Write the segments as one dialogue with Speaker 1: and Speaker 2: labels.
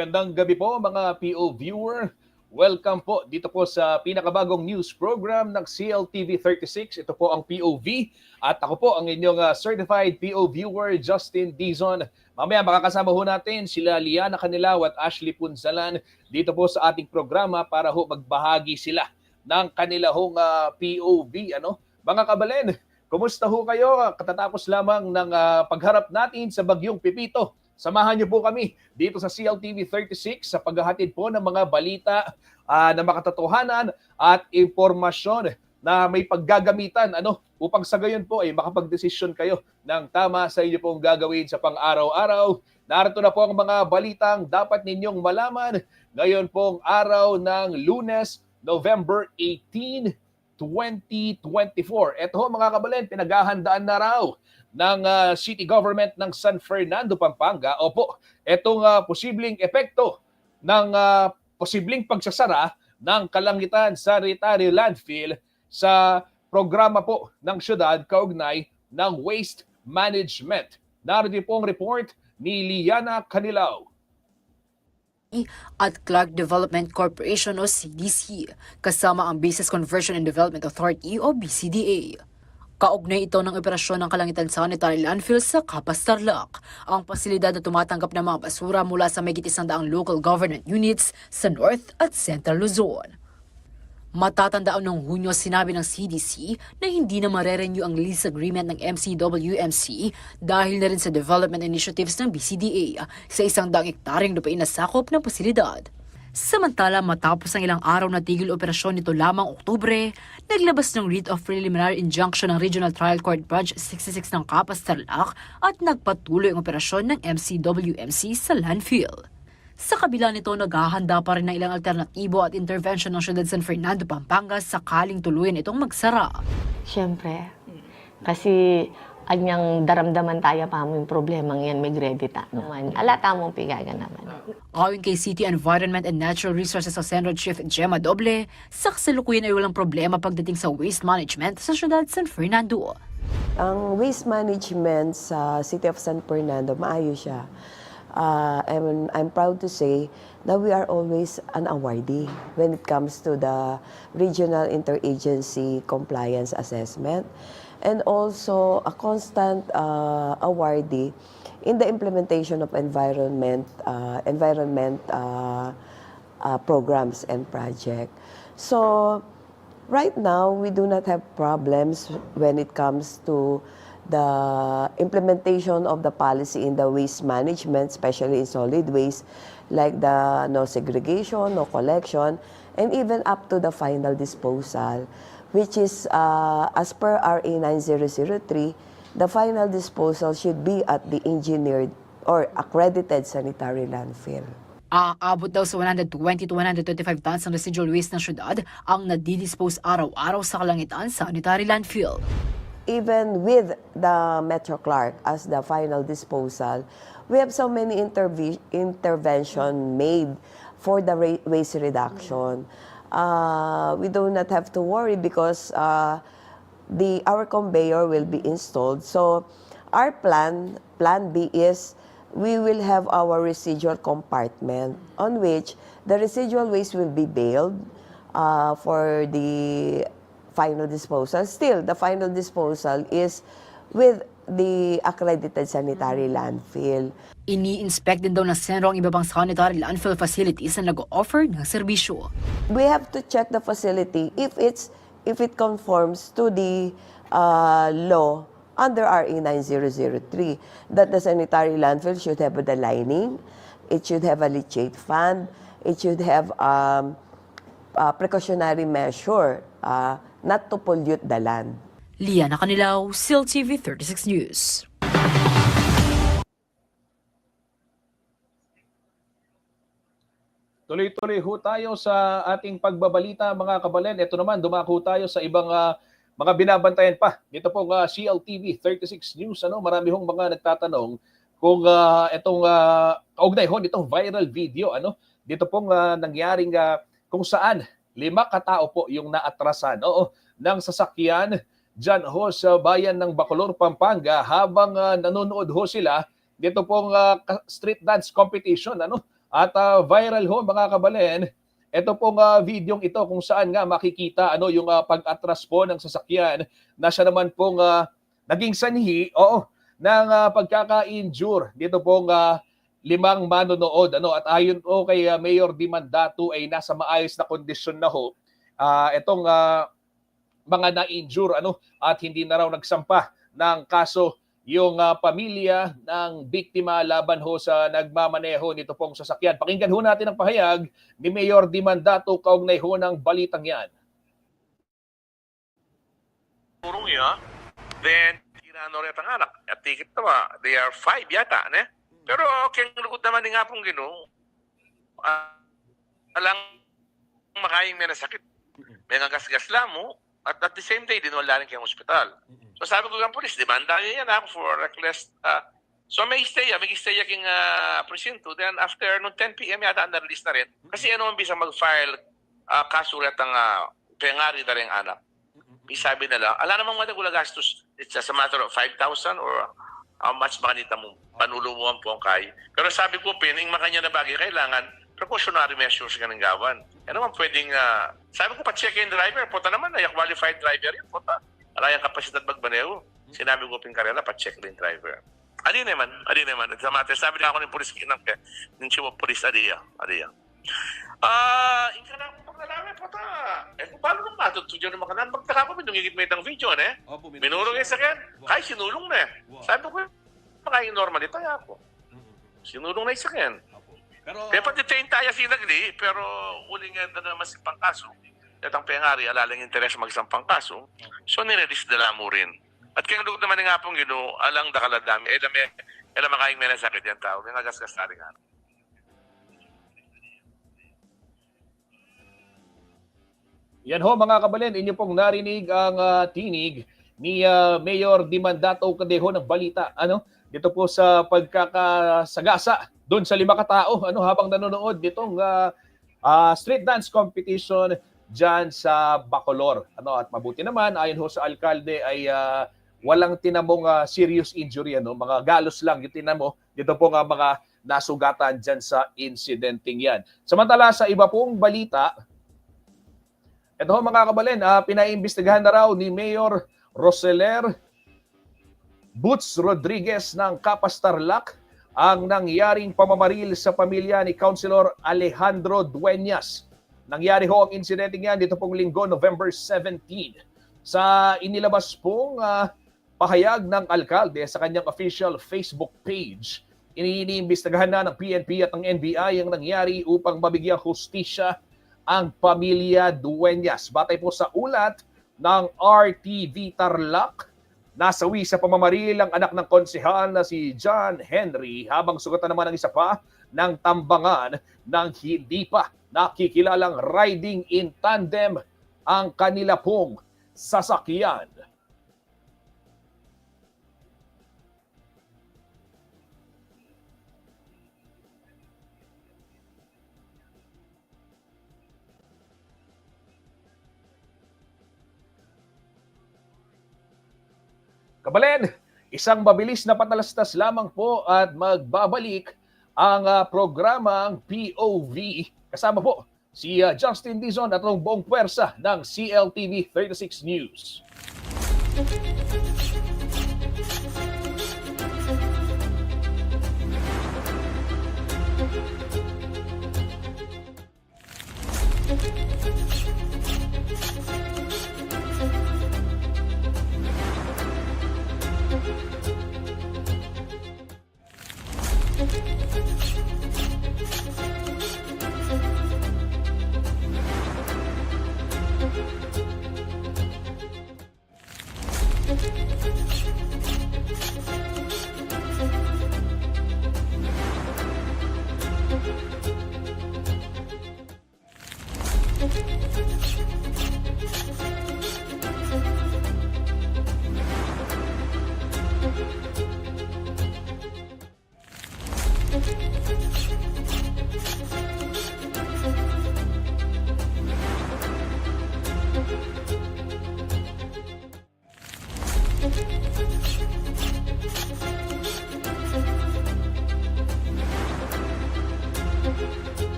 Speaker 1: Magandang gabi po mga PO viewer. Welcome po dito po sa pinakabagong news program ng CLTV 36. Ito po ang POV at ako po ang inyong certified PO viewer, Justin Dizon. Mamaya makakasama ho natin sila Liana Canilaw at Ashley Punzalan dito po sa ating programa para ho magbahagi sila ng kanila hong POV. Mga kabalen, kumusta ho kayo? Katatapos lamang ng pagharap natin sa bagyong Pipito. Samahan niyo po kami dito sa CLTV 36 sa paghahatid po ng mga balita na makatotohanan at impormasyon na may paggagamitan upang sa gayon po ay makapagdesisyon kayo ng tama sa inyo pong gagawin sa pang-araw-araw. Narito na po ang mga balitang dapat ninyong malaman ngayon pong araw ng Lunes, November 18, 2024. Ito ho mga kabalen, pinaghahandaan na raw ng city government ng San Fernando, Pampanga. Opo, itong posibleng epekto ng posibleng pagsasara ng Kalangitan Sanitary Landfill sa programa po ng syudad kaugnay ng waste management. Narito po ang report ni Liana Canilaw
Speaker 2: at Clark Development Corporation o CDC, kasama ang Business Conversion and Development Authority o BCDA. Kaugnay ito ng operasyon ng Kalangitan Sanitary Landfill sa Capas, Tarlac, ang pasilidad na tumatanggap ng mga basura mula sa mahigit 100 local government units sa North at Central Luzon. Matatandaan noong Hunyo sinabi ng CDC na hindi na marerenew ang lease agreement ng MCWMC dahil na rin sa development initiatives ng BCDA sa 100 hektaryeng lupain na sakop ng pasilidad. Samantala, matapos ang ilang araw na tigil operasyon nito lamang Oktubre, naglabas ng writ of preliminary injunction ng Regional Trial Court Branch 66 ng Capas, Tarlac at nagpatuloy ang operasyon ng MCWMC sa landfill. Sa kabila nito, naghahanda pa rin ng ilang alternatibo at intervention ng Syudad San Fernando, Pampanga sakaling tuluyan itong magsara.
Speaker 3: Siyempre, kasi anyang daramdaman tayo pa mo yung problemang yan, may gredita naman. Alata mong pigaga naman.
Speaker 2: Ayon kay City Environment and Natural Resources Central Chief Gemma Doble, sa kasalukuyan ay walang problema pagdating sa waste management sa Syudad San Fernando.
Speaker 4: Ang waste management sa City of San Fernando, maayos siya. I'm proud to say that we are always an awardee when it comes to the Regional Interagency Compliance Assessment and also a constant awardee in the implementation of environment programs and projects. So right now, we do not have problems when it comes to the implementation of the policy in the waste management, especially in solid waste, like the no segregation, no collection, and even up to the final disposal, which is, as per RA 9003, the final disposal should be at the engineered or accredited sanitary landfill.
Speaker 2: Aabot daw sa 120 to 125 tons ng residual waste ng syudad ang nadidispose araw-araw sa Kalangitan Sanitary Landfill.
Speaker 4: even with the Metro Clark as the final disposal, we have so many intervention made for the waste reduction. We do not have to worry because our conveyor will be installed. So our plan B is we will have our residual compartment on which the residual waste will be baled for the final disposal. Still, the final disposal is with the accredited sanitary landfill.
Speaker 2: Ini-inspect din daw ng Senro ang iba pang sanitary landfill facilities na nag-o-offer ng serbisyo.
Speaker 4: We have to check the facility if it conforms to the law under RA 9003 that the sanitary landfill should have the lining, it should have a leachate fund, it should have a precautionary measure not to pollute the land.
Speaker 2: Liana Canilaw, CILTV 36 News.
Speaker 1: Tuloy-tuloy ho tayo sa ating pagbabalita mga kabalen. Ito naman, dumako tayo sa ibang mga binabantayan pa. Dito pong CLTV 36 News. Marami hong mga nagtatanong kung itong kaugnay ho nitong viral video. Dito pong nangyaring kung saan 5 katao po yung naatrasan ng sasakyan dyan ho sa bayan ng Bacolor, Pampanga habang nanonood ho sila dito pong street dance competition. At viral ho mga kabalen, ito pong videong ito kung saan nga makikita yung pag-atras po ng sasakyan na siya naman pong naging sanhi ng pagkaka-injure dito pong 5 manonood. At ayon po kay Mayor Dimandato ay nasa maayos na kondisyon na ho itong mga na-injure at hindi na raw nagsampa ng kaso yung pamilya ng biktima laban ho sa nagmamaneho nito pong sasakyan. Pakinggan ho natin ang pahayag ni Mayor Dimandato kaugnay ho ng balitang yan.
Speaker 5: Purong niya, then tinano rin ang anak. At tikit naman, they are 5 yata, ne? Pero kaya lugod naman nga pong alang makayang may nasakit. May nagasgas lang mo, at the same day, dinwala rin kayong ospital. So sabi ko ng police, demanda niya yan for reckless. So may stay aking presinto. Then after noong 10 p.m. yata na-release na rin. Kasi ang bisa mag-file kaso ulit ang pengari na rin anak. Sabi nila, ala namang matagula gastos. It's just a matter of 5,000 or how much makanita mo, panulungan po ang kay. Pero sabi ko, pining makanya na bagay kailangan, precautionary measures ka ng gawan. Ano naman pwedeng, sabi ko, pa-check-in driver, puta naman, ay qualified driver yun, puta. Alayang kapasidad magbaneho. Sinabi ko pinkarela, pa-check din driver. Adi naman. Sa mate, sabi na ako ng polis kinang ke, ng chiwa polis, adiya. Ika na akong paglalami, puta. Kung paano nung matutudyan ng makanan, magtaka pa, minungigit-mate ang video, ne? Minulong yung sakyan, kaya sinulong na. Sabi ko, makain normal, ito ako. Sinulong na yung sakyan. Kaya pa-detain tayo sinagli, pero uling nga na naman si pangkaso. At ang pengari, alalang interes magsampang kaso, so nirelease na mo rin. At kaya lugod naman nga pong alang dakaladami, elam makaing may nasakit yan tao, may nagasgas na rin nga.
Speaker 1: Yan ho mga kabalen, inyo pong narinig ang tinig ni Mayor Dimandato Cadejo ng balita. Dito po sa pagkakasagasa doon sa 5 katao habang nanonood ditong street dance competition dyan sa Bacolor. At mabuti naman, ayon ho sa alkalde ay walang tinamong serious injury. Mga galos lang yung tinamo. Dito po nga mga nasugatan dyan sa incidenting yan. Samantala sa iba pong balita, ito ho mga kabalen, pinaimbestigahan na raw ni Mayor Roseler Boots Rodriguez ng Capas Tarlac ang nangyaring pamamaril sa pamilya ni Councilor Alejandro Dueñas. Nangyari ho ang insidente niyan dito pong linggo, November 17. Sa inilabas pong pahayag ng alkalde sa kanyang official Facebook page, iniimbestigahan na ng PNP at ng NBI ang nangyari upang mabigyang hustisya ang pamilya Dueñas. Batay po sa ulat ng RTV Tarlac, nasawi sa pamamaril ang anak ng konsehal na si John Henry habang sugatan naman ang isa pa ng tambangan ng hindi pa nakikilalang riding in tandem ang kanila pong sasakyan. Kabalen, isang mabilis na patalastas lamang po at magbabalik ang programang POV. Kasama po si Justin Dizon at ang buong puwersa ng CLTV 36 News.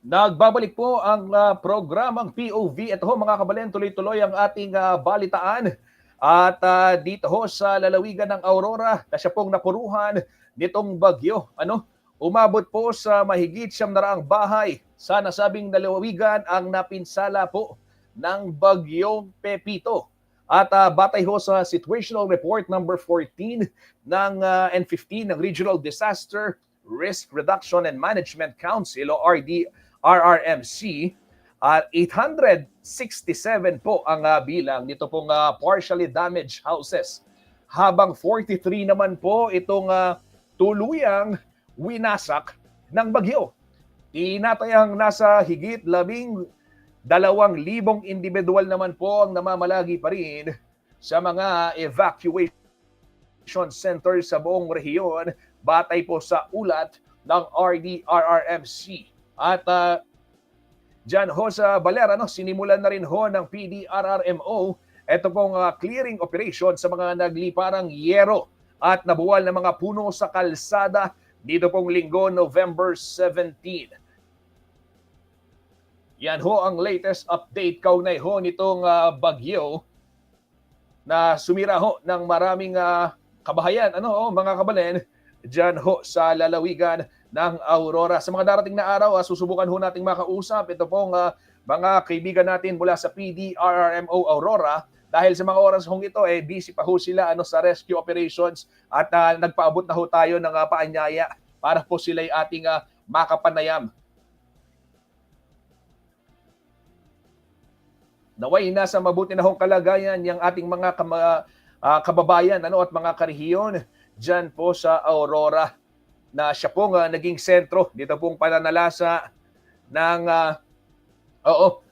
Speaker 1: Nagbabalik po ang programang POV. Ito ho mga kabalen, tuloy-tuloy ang ating balitaan. At dito ho sa lalawigan ng Aurora, na siya pong napuruhan nitong bagyo. Umabot po sa mahigit 700 bahay sa nasabing lalawigan ang napinsala po ng bagyong Pepito. At batay ho sa Situational Report number 14 ng N15 ng Regional Disaster Risk Reduction and Management Council o RRMC, 867 po ang bilang nito pong partially damaged houses. Habang 43 naman po itong tuluyang winasak ng bagyo. Tinatayang nasa higit 12,000 individual naman po ang namamalagi pa rin sa mga evacuation centers sa buong rehiyon batay po sa ulat ng RDRRMC. At dyan ho sa Baler, sinimulan na rin ho ng PDRRMO ito pong clearing operation sa mga nagliparang yero at nabuwal na mga puno sa kalsada dito pong linggo, November 17. Yan ho ang latest update kaugnay ho nitong bagyo na sumira ho ng maraming kabahayan. Mga kabalen, dyan ho sa lalawigan ng Aurora. Sa mga darating na araw, susubukan ho nating makausap ito pong mga kaibigan natin mula sa PDRRMO Aurora dahil sa mga oras hong ito, busy pa ho sila sa rescue operations at nagpaabot na ho tayo ng paanyaya para po sila ay ating makapanayam. Naway nasa mabuti na hong kalagayan yung ating mga kababayan at mga karehiyon dyan po sa Aurora na siya pong naging sentro dito pong pananalasa ng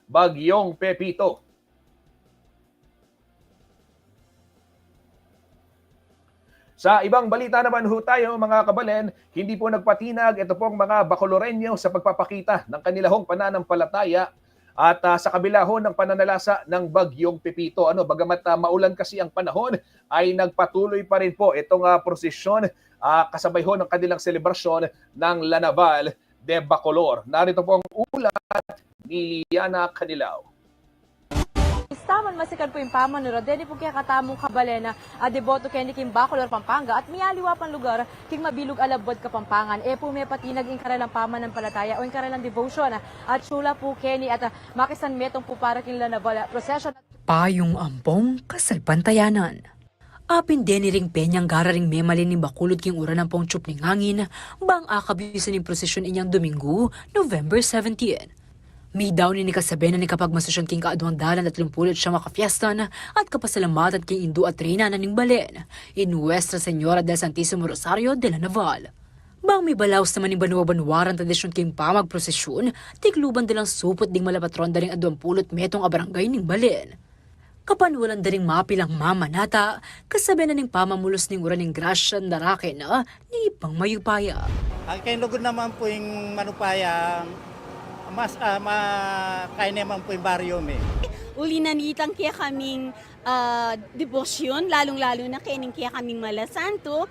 Speaker 1: bagyong Pepito. Sa ibang balita naman ho tayo mga kabalen, hindi po nagpatinag ito pong mga Bacoloreño sa pagpapakita ng kanilahong pananampalataya at sa kabila ho ng pananalasa ng bagyong Pepito. Bagamat maulan kasi ang panahon, ay nagpatuloy pa rin po itong prosesyon kasabay ho ng kanilang selebrasyon ng Lanaval de Bacolor. Narito po ang ulat ni Liana Canilao.
Speaker 6: Istaman masikan po yung paman ni Rodeni po kaya katamong kabalena a deboto kay Kim Bacolor, Pampanga at miyaliwa pang lugar king mabilog alabod Kapampangan. Po may patinag in karalang paman ng palataya o in karalang devotion at sula po Kenny at makisan metong po para king Lanaval procession.
Speaker 2: Payong ampong kasalpantayanan. Apin din ring penyang gararing memalin ni Bakulod king ura ng pong chup ning hangin, bang akabisan ng prosesyon inyang Domingo, November 17. May daw ni kasabi na ni kapag masosyon king kaaduang dalan at lumpulot siya makafiestan at kapasalamatan king Indo at Reyna na ning balen in Nuestra Señora del Santísimo Rosario de la Naval. Bang may balaos naman ni banuwa-banuwaran tradisyon king pamagprosesyon, tigluban dalang supot ding malapatron daring aduang pulot metong abarangay ning balen. Kapanwalan daring mapilang mamanata, kasabi na ning pamamulos ning ura ning grasya narake na ni ipang mayupaya.
Speaker 7: Ang kainugod naman po yung manupaya, mas kain naman po yung baryo me.
Speaker 8: Uli nanitang kaya kaming debosyon, lalong-lalo na kining kaya kaming malasanto,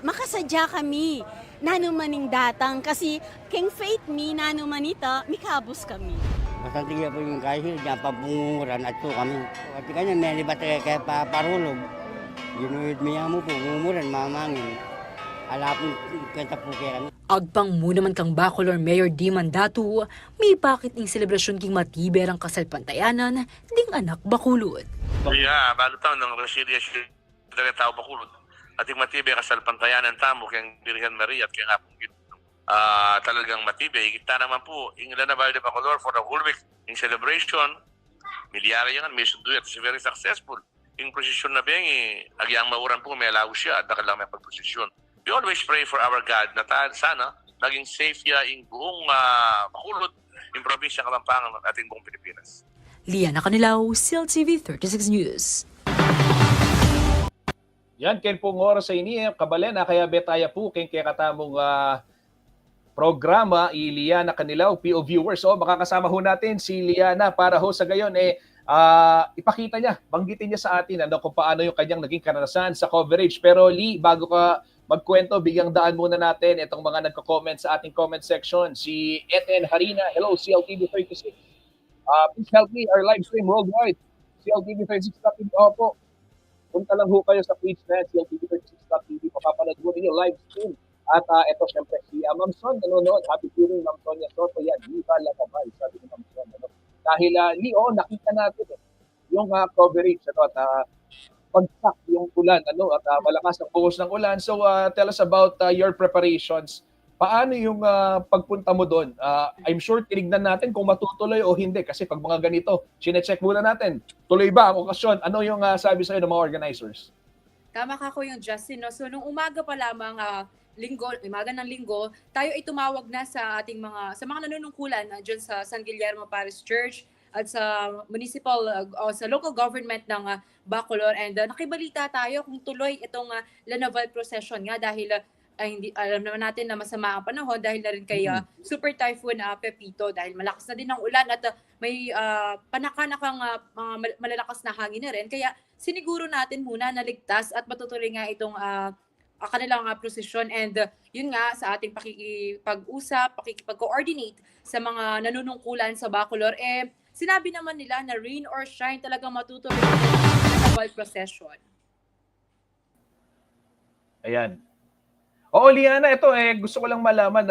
Speaker 8: makasadya kami nanumaning datang kasi king faith mi nanumanita mikabos kami.
Speaker 9: Basta tingnan po yung kahit niya papunguran at to kami. At kanya may libat kaya parulog. Ginuhid niya mo po, umuran, mamangin. Alapon kanta po kaya kami.
Speaker 2: Agpang muna man kang Bacolor Mayor Diman Datu, may bakit ng selebrasyon king matiberang kasal pantayanan, ding anak Bacolod.
Speaker 5: Kaya, bago taon ng resiliency na tao Bacolod. Ating matibay kasal pantayanan tamo kayang Virgen Maria at kayang apong talagang matibay. Kita naman po, yung Lanaval de Bacolor for the whole week in celebration, milyari yan, may sundo at very successful. Yung prosesyon na beng, agyang mauran po, may alaw siya at nakalang may pagprosesyon. We always pray for our God na sana maging safe ya yung buong Bacolod, yung probinsya Kapampangan at ating buong Pilipinas.
Speaker 2: Liana Canilaw, CLTV 36 News.
Speaker 1: Yan, ken pong oras sa ini, kabalena, kaya betaya po, ken kaya katamong programa, Liana Canilaw, PO viewers. So, makakasama ho natin si Liana para ho sa gayon, ipakita niya, banggitin niya sa atin kung paano yung kanyang naging karanasan sa coverage. Pero Lee, bago ka magkwento, bigyang daan muna natin itong mga nagko-comment sa ating comment section. Si Eten Harina, hello, CLTV 36. Please help me, our live stream worldwide. CLTV 36.tv, opo. Punta lang ho kayo sa page na CLTV 36.tv. Papapanood mo ninyo live stream. At ito, syempre, si Ma'am Son, nanonood. Happy viewing, Ma'am Sonia Soto. Yan, Viva la Cabal, sabi ni Ma'am Son. Dahil, Leo, nakita natin yung coverage. At pagsak yung ulan, at malakas ang buhos ng ulan. So, tell us about your preparations. Paano yung pagpunta mo doon? I'm sure tinignan natin kung matutuloy o hindi. Kasi pag mga ganito, sinecheck muna natin. Tuloy ba ang okasyon? Ano yung sabi sa'yo ng mga organizers?
Speaker 10: Tama ka ko yung Justin. No? So, nung umaga pa lamang, umaga ng linggo, tayo ay tumawag na sa ating sa mga nanunungkulan dyan sa San Guillermo Parish Church at sa municipal, sa local government ng Bacolor. And nakibalita tayo kung tuloy itong Lanaval procession nga dahil hindi, alam naman natin na masama ang panahon dahil na rin kay Super Typhoon Pepito dahil malakas na din ang ulan at may panakanakang malalakas na hangin na rin. Kaya siniguro natin muna na ligtas at matutuloy nga itong kanilang prosesyon and yun nga sa ating pakikipag-usap, pakikipag-coordinate sa mga nanunungkulan sa Bacolor, sinabi naman nila na rain or shine talagang matutuloy ang Lanaval procession.
Speaker 1: Ayan. Oo, Liana, ito gusto ko lang malaman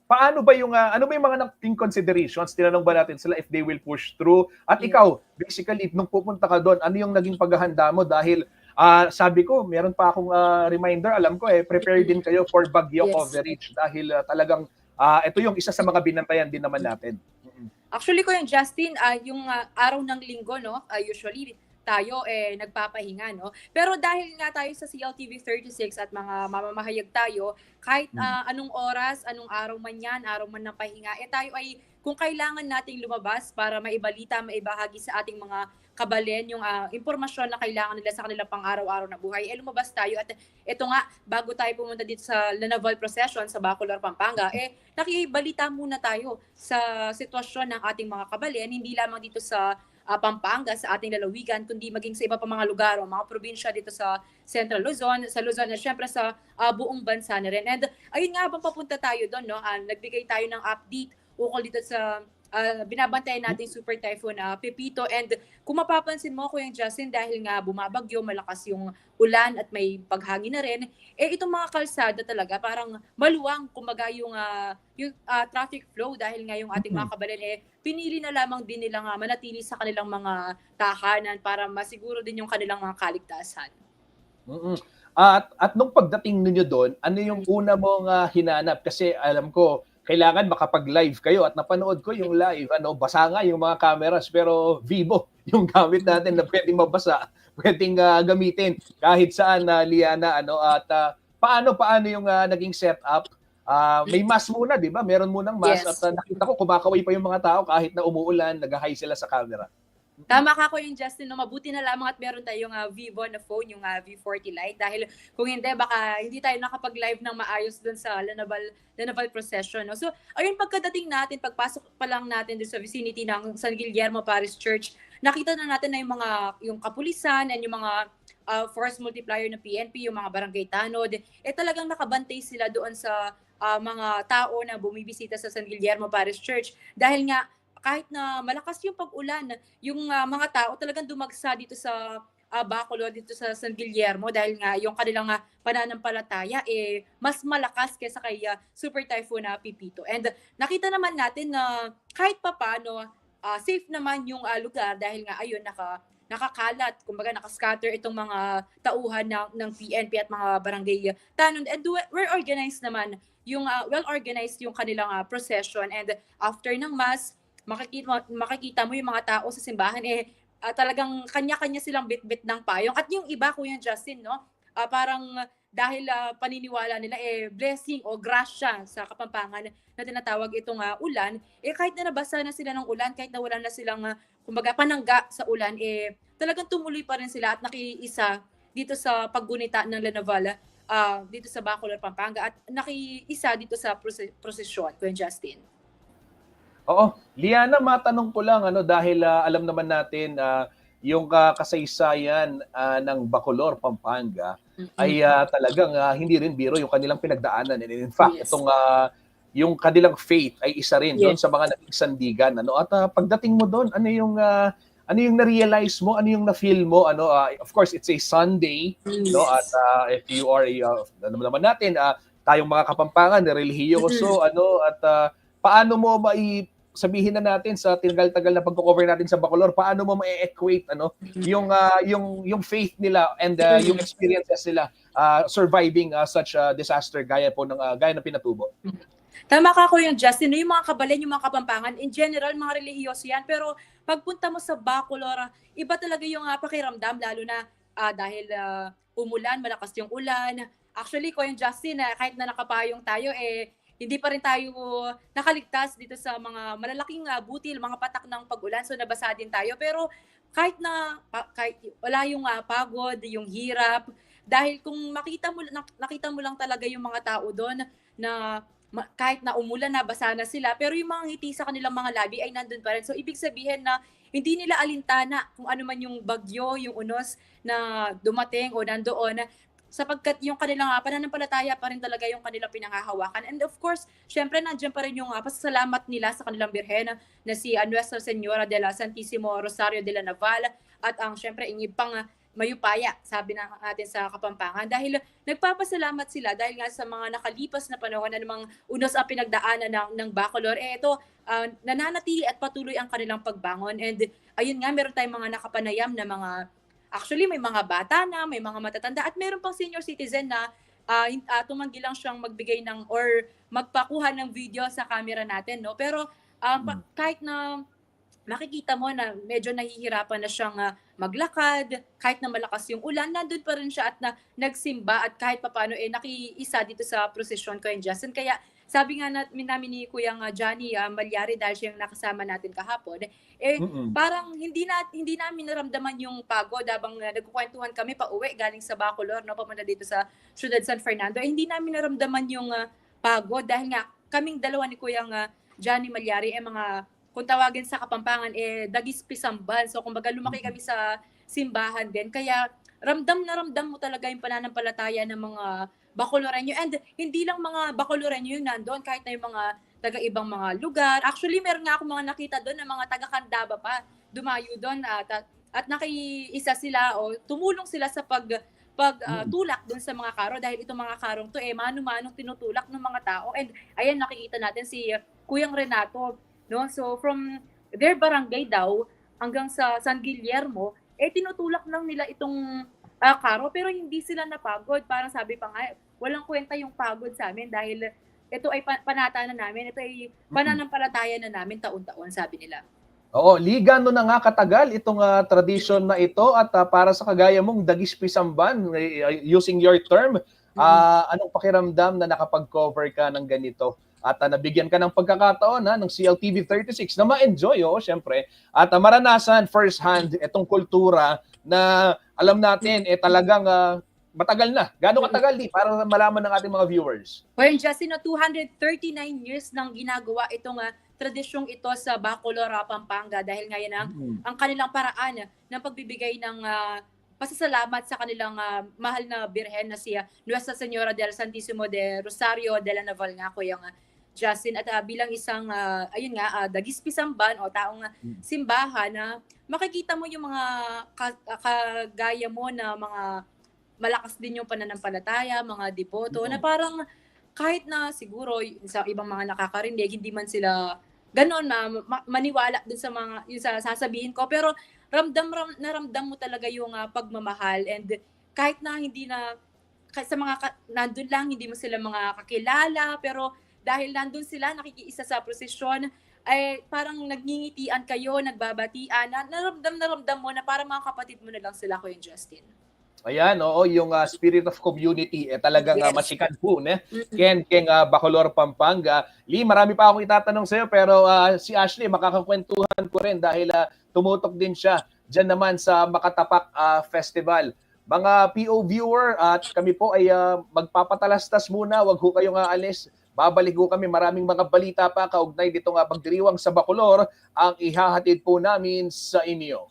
Speaker 1: paano ba yung ano ba yung mga naging considerations? Tinanong ba natin sila if they will push through? At ikaw, basically nung pupunta ka doon, ano yung naging paghahanda mo dahil sabi ko, meron pa akong reminder, alam ko prepare din kayo for bagyo coverage dahil talagang ito yung isa sa mga binantayan din naman natin.
Speaker 10: Actually ko yung Justin, yung araw ng linggo, no, usually tayo nagpapahinga, no? Pero dahil nga tayo sa CLTV 36 at mga mamamahayag tayo, kahit anong oras, anong araw man yan, araw man ng pahinga, tayo ay kung kailangan nating lumabas para maibalita, maibahagi sa ating mga kabalen yung impormasyon na kailangan nila sa kanilang pang-araw-araw na buhay, lumabas tayo. At ito nga, bago tayo pumunta dito sa Lanaval procession sa Bacolor, Pampanga, nakibalita muna tayo sa sitwasyon ng ating mga kabalen, hindi lamang dito sa Pampanga, sa ating lalawigan, kundi maging sa iba pa mga lugar o mga probinsya dito sa Central Luzon, sa Luzon at syempre sa buong bansa na rin. And ayun nga, habang papunta tayo doon, no, nagbigay tayo ng update ukol dito sa binabantayan natin Super Typhoon Pepito. And kung mapapansin mo, Kuya Justin, dahil nga bumabagyo, malakas yung ulan at may paghangin na rin, itong mga kalsada talaga parang maluwang, kumbaga yung traffic flow dahil nga yung ating mga kabalen pinili na lamang din nilang manatili sa kanilang mga tahanan para masiguro din yung kanilang mga kaligtasan.
Speaker 1: At nung pagdating ninyo doon, ano yung una mong hinanap? Kasi alam ko, kailangan makapag-live kayo at napanood ko yung live, basa nga yung mga cameras pero Vivo yung gamit natin na pwedeng mabasa, pwedeng gamitin kahit saan, Liana, at paano yung naging setup? May mask muna, di ba? Meron munang mask at nakita ko kumakaway pa yung mga tao kahit na umuulan, nag-hi sila sa camera.
Speaker 10: Tama ka ko yung Justin, no, mabuti na lamang at meron tayong Vivo na phone, yung V40 Lite. Dahil kung hindi, baka hindi tayo nakapag-live ng maayos dun sa Lanaval Procession. No? So, ayun, pagkadating natin, pagpasok pa lang natin dun sa vicinity ng San Guillermo Parish Church, nakita na natin na yung kapulisan and yung mga force multiplier ng PNP, yung mga barangay tanod, talagang nakabantay sila doon sa mga tao na bumibisita sa San Guillermo Parish Church. Dahil nga, kahit na malakas yung pag-ulan, yung mga tao talagang dumagsa dito sa Bacolod, dito sa San Guillermo, dahil nga yung kanilang pananampalataya mas malakas kaysa kay Super Typhoon Pipito. And nakita naman natin na kahit papaano, safe naman yung lugar dahil nga ayun, nakakalat, kumbaga nakascatter itong mga tauhan ng PNP at mga barangay tanod. And we're organized naman, yung well-organized yung kanilang procession. And after ng mass, makikita mo yung mga tao sa simbahan, talagang kanya-kanya silang bit-bit ng payong. At yung iba, Kuya Justin, no, parang dahil paniniwala nila, blessing o grasya sa Kapampangan na tinatawag itong ulan, kahit na nabasa na sila ng ulan, kahit na wala na silang, kumbaga, panangga sa ulan, talagang tumuloy pa rin sila at nakiisa dito sa paggunita ng Lanaval, dito sa Bacolod, Pampanga, at nakiisa dito sa prosesyon, Kuya Justin.
Speaker 1: Oo. Liana, matanong ko lang, dahil alam naman natin yung kasaysayan ng Bacolod, Pampanga ay talagang hindi rin biro yung kanilang pinagdaanan. And in fact,
Speaker 10: Yes.
Speaker 1: itong yung kanilang faith ay isa rin doon sa mga naging sandigan. At pagdating mo doon, ano yung na-realize mo, ano yung na-feel mo? Of course, it's a Sunday, no? At if you are naman natin, tayong mga Kapampangan, relihiyoso, at paano mo sabihin na natin sa tinagal-tagal na pagko-cover natin sa Bacolod, paano mo ma-equate yung faith nila and yung experiences nila surviving such a disaster gaya ng Pinatubo.
Speaker 10: Tama ka, Kuya Justin, yung mga Kabalen, yung mga Kapampangan, in general, mga relihiyoso yan, pero pagpunta mo sa Bacolod, iba talaga yung pakiramdam, lalo na dahil umulan, malakas yung ulan. Actually, Kuya Justin, kahit na nakapayong tayo, hindi pa rin tayo nakaligtas dito sa mga malalaking butil, mga patak ng pag-ulan, so nabasa din tayo. Pero kahit wala yung pagod, yung hirap, dahil kung nakita mo lang talaga yung mga tao doon na kahit na umulan na, basa na sila, pero yung mga ngiti sa kanilang mga labi ay nandun pa rin. So ibig sabihin na hindi nila alintana kung ano man yung bagyo, yung unos na dumating o nandoon, sapagkat yung kanilang pananampalataya pa rin talaga yung kanilang pinanghahawakan. And of course, syempre nandiyan pa rin yung pasasalamat nila sa kanilang birhen na si Nuestra Señora de la Santísimo Rosario de la Naval at ang syempre pang mayupaya, sabi natin sa Kapampangan. Dahil nagpapasalamat sila dahil nga sa mga nakalipas na panahon na namang unos ang pinagdaanan ng Bacolod. Ito, nananatili at patuloy ang kanilang pagbangon. And ayun nga, meron tayong mga nakapanayam na actually, may mga bata na, may mga matatanda, at meron pang senior citizen na tumanggi lang siyang magbigay or magpakuha ng video sa camera natin, no? Pero kahit na makikita mo na medyo nahihirapan na siyang maglakad, kahit na malakas yung ulan, nandun pa rin siya at nagsimba at kahit papaano nakiisa dito sa prosesyon ko and Justin. Kaya sabi nga namin ni Kuya Johnny Malyari, dahil siya yung nakasama natin kahapon, parang hindi namin naramdaman yung pagod habang nagkukwentuhan kami pa uwi galing sa Bacolod, no, papunta dito sa Ciudad San Fernando. Hindi namin naramdaman yung pagod dahil nga kaming dalawa ni Kuya Johnny Malyari mga, kung tawagin sa Kapampangan, dagis pisamban. So kumbaga lumaki kami sa simbahan din. Kaya ramdam na ramdam mo talaga yung pananampalataya ng mga Bacoloreño. And hindi lang mga Bacoloreño yung nandoon, kahit na yung mga taga-ibang mga lugar. Actually, meron nga ako mga nakita doon na mga taga-Candaba pa dumayo doon at nakiisa sila o tumulong sila sa pagtulak doon sa mga karo, dahil itong mga karong to mano-manong tinutulak ng mga tao. And ayan, nakikita natin si Kuyang Renato, no? So from their barangay daw hanggang sa San Guillermo, tinutulak lang nila itong karo, pero hindi sila napagod. Parang sabi pa nga, walang kwenta yung pagod sa amin dahil ito ay panata na namin, ito ay pananampalataya na namin taon-taon, sabi nila.
Speaker 1: Oo, ligano na nga katagal itong tradisyon na ito at para sa kagaya mong dagis pisamban, using your term, anong pakiramdam na nakapag-cover ka ng ganito at nabigyan ka ng pagkakataon ng CLTV 36 na ma-enjoy, syempre, at maranasan first hand itong kultura na alam natin talagang matagal na. Gaano katagal para malaman ng ating mga viewers?
Speaker 10: Well, Justin, 239 years nang ginagawa itong tradisyong ito sa Bacolor, Pampanga dahil ngayon ang kanilang paraan ng pagbibigay ng pasasalamat sa kanilang mahal na birhen na si Nuestra Señora del Santísimo de Rosario de la Naval nga ko yung Justin, at bilang isang dagispisamban o taong simbahan na makikita mo yung mga kagaya mo na mga malakas din yung pananampalataya, mga devoto na parang kahit na siguro sa ibang mga nakakarinig hindi man sila ganon na maniwala dun sa mga yung sasabihin ko, pero ramdam mo talaga yung pagmamahal, and kahit na hindi na sa mga nandun lang hindi mo sila mga kakilala, pero dahil nandun sila nakikiisa sa prosesyon ay parang nagngingitian kayo, nagbabatian, naramdam mo na parang mga kapatid mo na lang sila, Kuya Justin.
Speaker 1: Ayan, yung spirit of community talagang masikat po, Keng Bacolor, Pampanga. Lee, marami pa akong itatanong sa iyo, pero si Ashley makakakwentuhan ko rin dahil tumutok din siya diyan naman sa Makatapak Festival. Mga PO viewer at kami po ay magpapatalastas muna, wag ho kayong aalis. Babalik ho kami, maraming mga balita pa kaugnay dito nga pagdiriwang sa Bacolor ang ihahatid po namin sa inyo.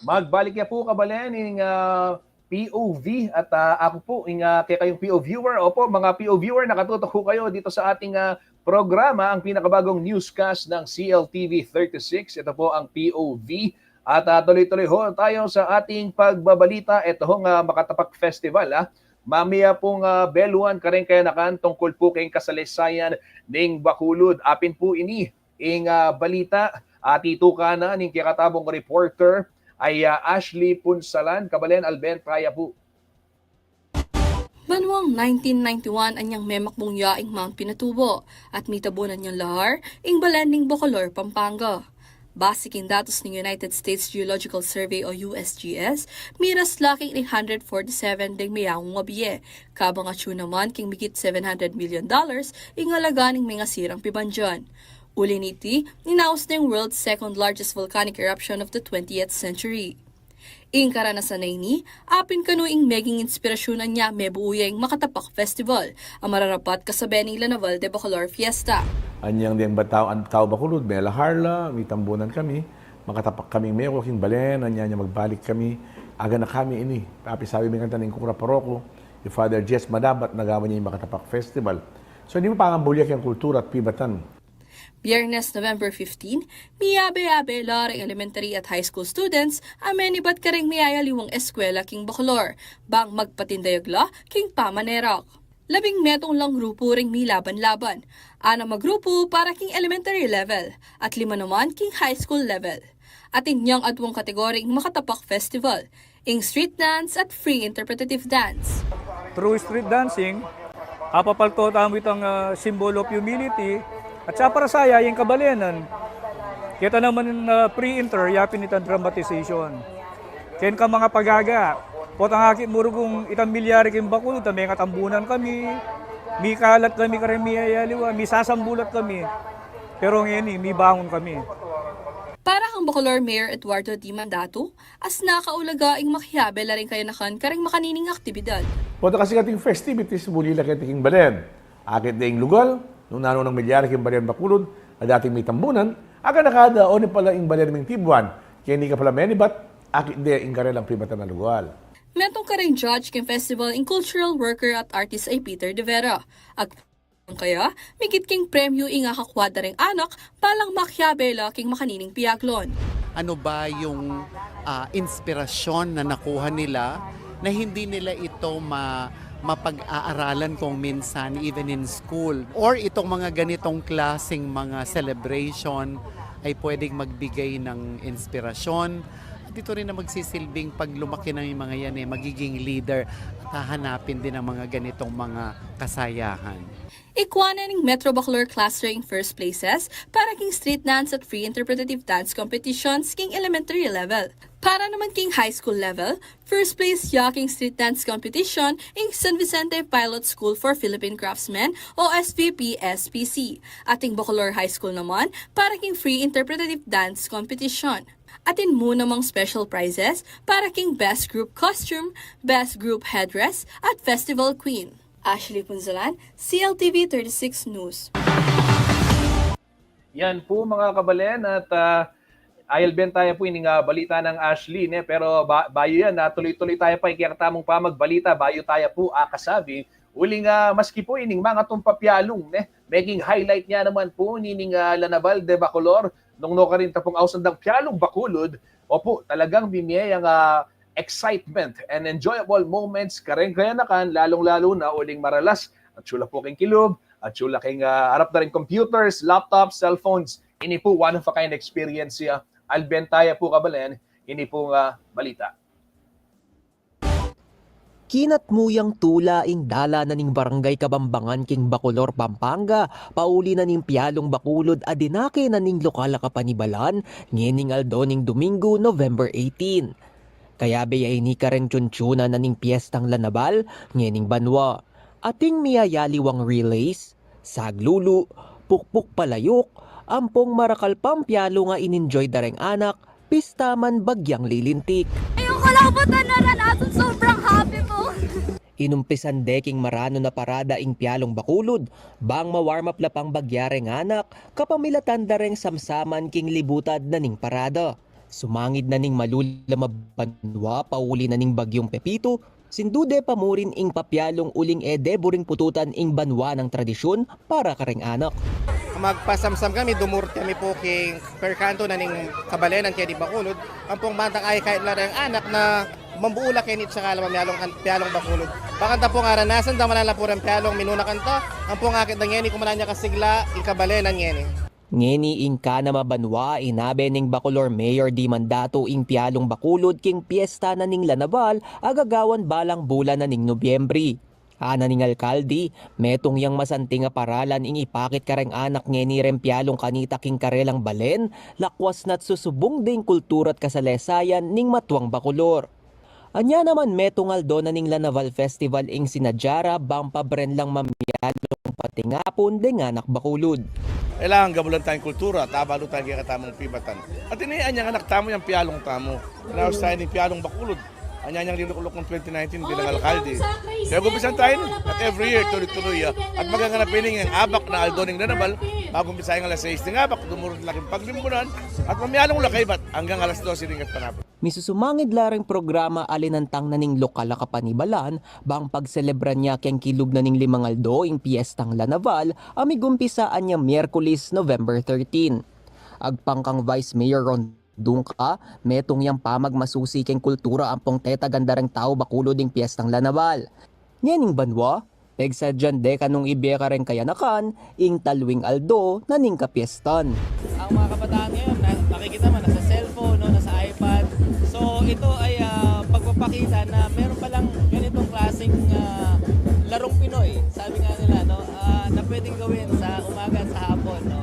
Speaker 1: Magbalik niya po kabalen ng POV at ako po kaya kayong PO viewer. Opo, mga PO viewer, nakatutok po kayo dito sa ating programa, ang pinakabagong newscast ng CLTV 36. Ito po ang POV at tuloy-tuloy ho tayo sa ating pagbabalita. Ito hong Makatapak Festival. Mamaya pong beluan karen kaya nakan tungkol po kayong kasaysayan ng Bacolod. Apin po ini balita at ituka na ng kikatabong reporter ay Ashley Punsalan. Kabalen, Alben, kaya po.
Speaker 11: Manuang 1991 anyang memakbong yaing Mount Pinatubo at mitabunan niyang lahar ing balanding Bacolor, Pampanga. Basiking datos ng United States Geological Survey o USGS, miras laking 847 ding mayawang wabiye, kabang atyo naman king migit $700 million ing alaganing mga sirang pibanjan. Uliniti, ninaos na yung world's second largest volcanic eruption of the 20th century. Ing karanasan na ini, apin kanuing meging inspirasyonan niya mebuuyang Makatapak Festival, ang mararapat kasabi ng Lanaval de Bacolor Fiesta.
Speaker 12: Anyang diyang ang tao Bacolod, may laharla, may tambunan kami, Makatapak kaming may waking balen, anyang magbalik kami, aga na kami ini. Tapi sabi may kanta ng Kura Paroko, yung Father Jess Madabat, nagawa niya yung Makatapak Festival. So hindi mo pangambulyak yung kultura at pibatan.
Speaker 11: Biyernes, November 15, miyabe-yabe laring elementary at high school students amenibat ka ring miyayaliwang eskwela king Bacolor, bang magpatindayagla king Pamanerak. 10 metong lang grupo ring milaban-laban, 6 magrupo para king elementary level at 5 naman king high school level. At inyang adwang kategoring Makatapak Festival, ing street dance at free interpretative dance.
Speaker 13: Through street dancing, apapalto tamit ang symbol of humility at sa para saya yung kabalenan. Kita naman pre-inter, yapin itang dramatization. Ken ka mga pagaga, potang akit murugong itang milyari kim Bacolod, may katambunan kami, may kalat kami karemiyayaliwa, may sasambulat kami. Pero ngayon, may bangon kami.
Speaker 11: Para kang Bacolor Mayor Eduardo D. Mandato, as nakaulaga ing makihabe la rin kayo nakan karing makanining aktibidad.
Speaker 12: Punta kasi kating festivities, muli lang kating balen. Akit na yung lugal, nung nano ng milyari king balen Bacolod, na dating may tambunan, aga nakada o ni pala ing balen ng Tibuan, kaya hindi ka pala menibat, akit na yung karelang pribatan na lugal.
Speaker 11: Metong karing judge king festival ing cultural worker at artist ay Peter De Vera. Kaya, migit king premyo ing akakwada ring anak palang makyabela king makanining piaglon.
Speaker 14: Ano ba yung inspirasyon na nakuha nila na hindi nila ito mapag-aaralan kung minsan even in school, or itong mga ganitong klaseng mga celebration ay pwedeng magbigay ng inspirasyon. Dito rin na magsisilbing pag lumaki ng mga yan magiging leader at hahanapin din ang mga ganitong mga kasayahan.
Speaker 11: Ikwana ning Metro Bacolor class ring first places para king street dance at free interpretative dance competitions king elementary level. Para naman king high school level, first place king street dance competition ing San Vicente Pilot School for Philippine Craftsmen o SVP-SPC. Ating Bacolor High School naman para king free interpretative dance competition. Atin mo namang special prizes para king Best Group Costume, Best Group Headdress at Festival Queen. Ashley Punzalan, CLTV 36 News.
Speaker 1: Yan po mga kabalen at ayalben tayo po ining balita ng Ashley. Pero bayo yan, tuloy-tuloy tayo pa ikiyatamong pa magbalita. Bayo tayo po kasabi. Uling maski po ining mga tumpapyalong. Maging highlight niya naman po ining Lanaval de Bacolor. Nung ka rin tapong ausandang Pialong Bacolod. Opo, talagang bimiyay ang excitement and enjoyable moments kaya nakan, lalong-lalo na uling maralas at sula po king kilog at sula king harap na rin computers, laptops, cellphones. Ini po one of a kind experience siya. Albentaya po kabalen, ini po balita.
Speaker 15: Kinatmuyang tula ing dala na ning barangay Kabambangan king Bacolor, Pampanga, pauli na ning Pialong Bacolod adinake na ning lokal kapanibalan ngening aldo ning Domingo, November 18. Kaya ay ni kareng tsuntsuna na ning piyestang Lanabal, ngening banwa. Ating miyayaliwang relays, saglulu, pukpuk palayok, ampong marakalpang Pialo nga in-enjoy dareng anak, pistaman bagyang lilintik.
Speaker 16: Ayoko lang po tanaranan, sobrang happy po.
Speaker 15: Inumpisan deking marano na parada ing Pialong Bacolod, bang mawarm up lapang bagyareng anak, kapamilatan dareng samsaman king libutad na ning parada. Sumangid na ning malulamabanwa, pauli na ning bagyong Pepito, sindude pamurin ing papyalong uling buring pututan ing banwa ng tradisyon para kareng anak.
Speaker 7: Magpasamsam kami, dumurot kami po king per kanto na ning kabalenan kaya di Bacolod. Ang pong bantang ay kahit na rin anak na mambuula kaya nito sa kalamang Pialong Bacolod. Bakanta po nga ranasan, damanan lang po rin Pialong minuna kanta. Ang pong akit na ngeni, kumanan niya kasigla, ing kabalenan ngeni.
Speaker 15: Ngeni ing kana mabanwa inabe ning Bacolor Mayor Di Mandato ing Pialong Bacolod king piyesta na ning Lanaval agagawan balang bulan na ning Nobyembre. Ana ning alkalde, metong yang masanting nga paralan ing ipakit kareng anak ngeni rem Pialong kanita king karelang balen, lakwas nat susubong ding kultura at kasalesayan ning Matuang Bacolor. Anya naman metong aldo na ning Lanaval Festival ing sinadjara bang pabren lang mamiyalong patingapon ding anak Bacolod.
Speaker 17: Kailangan gabulan tayong kultura, tabalo tayong katamang pibatan. At inayaan niyang anak tamo yung Pialong tamo. Naos tayo ng Pialong Bacolod. Anya niyang linukulok ng 2019 bilang alkalde. Kaya gumpisan tayo at every year tuloy-tuloy. At magaganapin ng abak na aldoning Lanabal, magumpisahin alas 6 ng abak, dumurot laking paglimbunan, at mamiyalong lakaybat hanggang alas 12 ring at panapon.
Speaker 15: Misusumangid lareng programa alinantang naning lokal kapanibalan bang pagselebra niya keng kilub naning limangaldo ing piyestang Lanaval amigumpisaan niya Miyerkules November 13. Agpangkang Vice Mayor Ron Dungka, metong yang pamagmasusi keng kultura ampong teta gandareng tao bakulod ing piyestang Lanaval. Nyaning banwa, pegsadyan de kanong ibeka rin kayanakan ing talwing aldo naning kapiestan.
Speaker 18: Ang mga kabataan ngayon, nakikita mo, nasa cellphone, no, nasa iPad. So ito ay pagpapakita na meron palang ganitong klaseng larong Pinoy. Sabi nga nila, no, na pwedeng gawin sa umaga at sa hapon. No?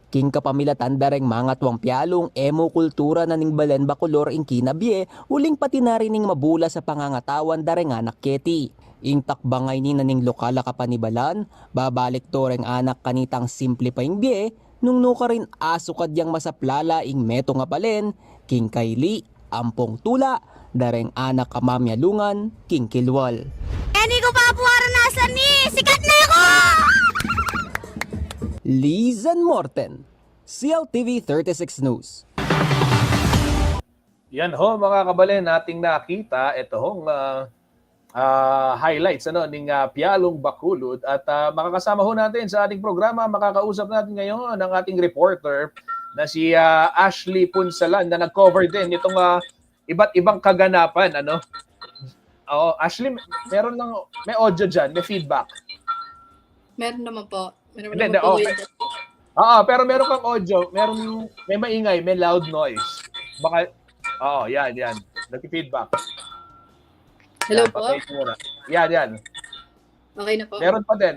Speaker 15: King kapamilatan dareng mga tuwang piyalong emo kultura na ning Balen Bacolor ing kinabye, uling pati na rin ning mabula sa pangangatawan dareng anak keti. Ing takbangay ni naning lokala kapanibalan, babalik to reng anak kanitang simple pa ing bie, nung nuka rin aso kadyang masaplala ing meto nga Balen, King Kayli, ampong tula, dareng anak kamamyalungan, King Kilwal.
Speaker 16: Hindi ko papuwaran nasan ni! Sikat na ako!
Speaker 15: Lizan Morten, CLTV 36 News.
Speaker 1: Yan ho mga kabalen, nating nakita ito hong highlights ning Pialong Bacolod at makakasama ho natin sa ating programa, makakausap natin ngayon ang ating reporter na si Ashley Punsalan na nag-cover din itong iba't ibang kaganapan. Ashley, may audio dyan, may feedback.
Speaker 11: Meron naman po.
Speaker 1: Hindi, okay. Pero meron kang audio, may maingay, may loud noise. Baka, yan. Nag-feedback.
Speaker 11: Hello po?
Speaker 1: Yan.
Speaker 11: Okay na po?
Speaker 1: Meron pa din.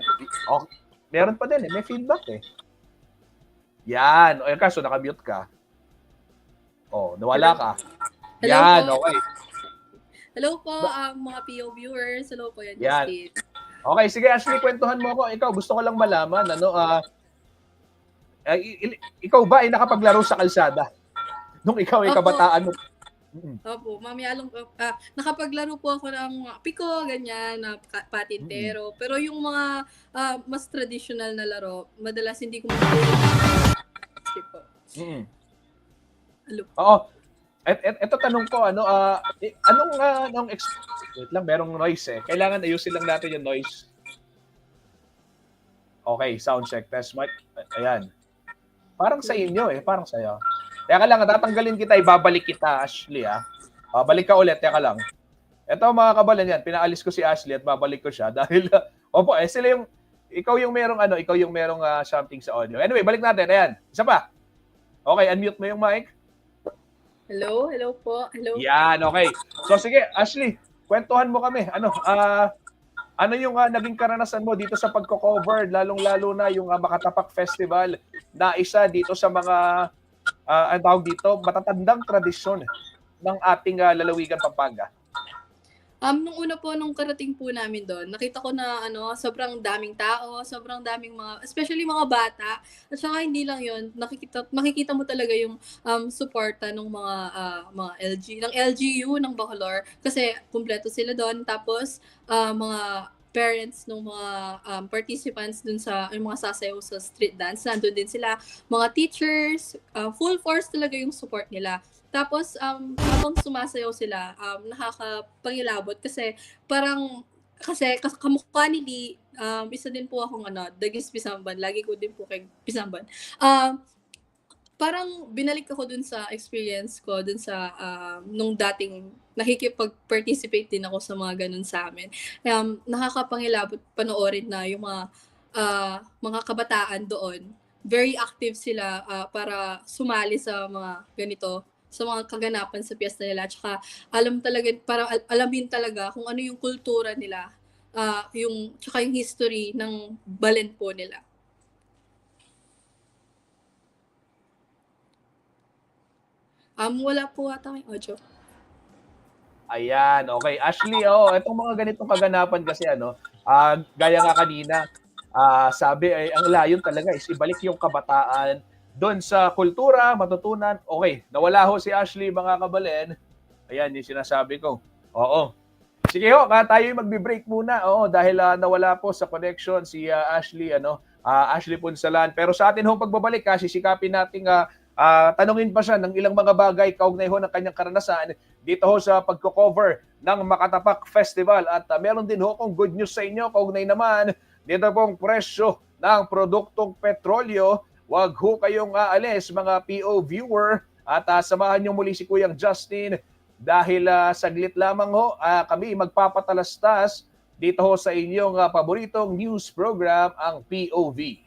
Speaker 1: Meron pa din, may feedback eh. Yan. Kaso nakamute ka. Nawala ka.
Speaker 11: Hello
Speaker 1: yan,
Speaker 11: po.
Speaker 1: Okay.
Speaker 11: Hello po, mga PO viewers. Hello po, yan.
Speaker 1: Yan. Okay, sige Ashley, kwentuhan mo ako. Ikaw, gusto ko lang malaman, ikaw ba ay nakapaglaro sa kalsada? Nung ikaw ay kabataan mo?
Speaker 11: Opo, mamiyalong, nakapaglaro po ako ng piko, ganyan, na patintero. Pero yung mga mas traditional na laro, madalas hindi ko
Speaker 1: Oo. Ito tanong ko, wait lang, merong noise eh. Kailangan ayusin lang natin yung noise. Okay, sound check, test mic. Ayan. Parang sa inyo parang sa'yo. Teka lang, tatanggalin kita, ibabalik kita, Ashley Babalik ka ulit, teka lang. Ito mga kabalan yan, pinaalis ko si Ashley at babalik ko siya dahil, sila yung, ikaw yung merong something sa audio. Anyway, balik natin, ayan. Isa pa. Okay, unmute mo yung mic.
Speaker 11: Hello po. Hello.
Speaker 1: Yan, okay. So sige, Ashley, kwentuhan mo kami. Ano yung naging karanasan mo dito sa pagko-cover, lalong-lalo na yung Makatapak Festival na isa dito sa mga matatandang tradisyon ng ating lalawigan Pampanga?
Speaker 11: Nung una po, nung karating po namin doon, nakita ko na sobrang daming tao, sobrang daming especially mga bata. At saka hindi lang yun, makikita mo talaga yung suporta ng mga ng LGU ng Bacolor. Kasi kumpleto sila doon. Tapos mga parents ng mga participants dun sa yung mga sasayaw sa street dance, nandun din sila. Mga teachers, full force talaga yung support nila. Tapos, habang sumasayaw sila, nakakapangilabot kasi kamukha ni Lee, isa din po akong Dagis Pisamban. Lagi ko din po kay Pisamban. Parang binalik ako dun sa experience ko, dun sa nung dating nakikipag-participate din ako sa mga ganun sa amin. Nakakapangilabot panoorin na yung mga kabataan doon. Very active sila para sumali sa mga ganito, sa mga kaganapan sa piyesta nila. Tsaka alamin talaga kung ano yung kultura nila, tsaka yung history ng Balen po nila. Wala po ata may audio.
Speaker 1: Ayan, okay. Ashley, itong mga ganitong kaganapan kasi gaya nga kanina, sabi ay ang layon talaga is ibalik yung kabataan doon sa kultura, matutunan. Okay, nawala ho si Ashley, mga kabalen. Ayan, yung sinasabi ko. Oo. Sige ho, tayo magbe-break muna. Dahil nawala po sa connection si Ashley, Ashley Punsalan. Pero sa atin ho pagbabalik, sisikapin nating tanungin pa siya ng ilang mga bagay kaugnay ho ng kanyang karanasan dito ho sa pagko-cover ng Makatapak Festival. At meron din ho akong good news sa inyo kaugnay naman dito pong presyo ng produktong petrolyo. Huwag ho kayong aalis mga PO viewer at samahan niyo muli si Kuyang Justin dahil saglit lamang ho kami magpapatalastas dito ho sa inyong paboritong news program, ang POV.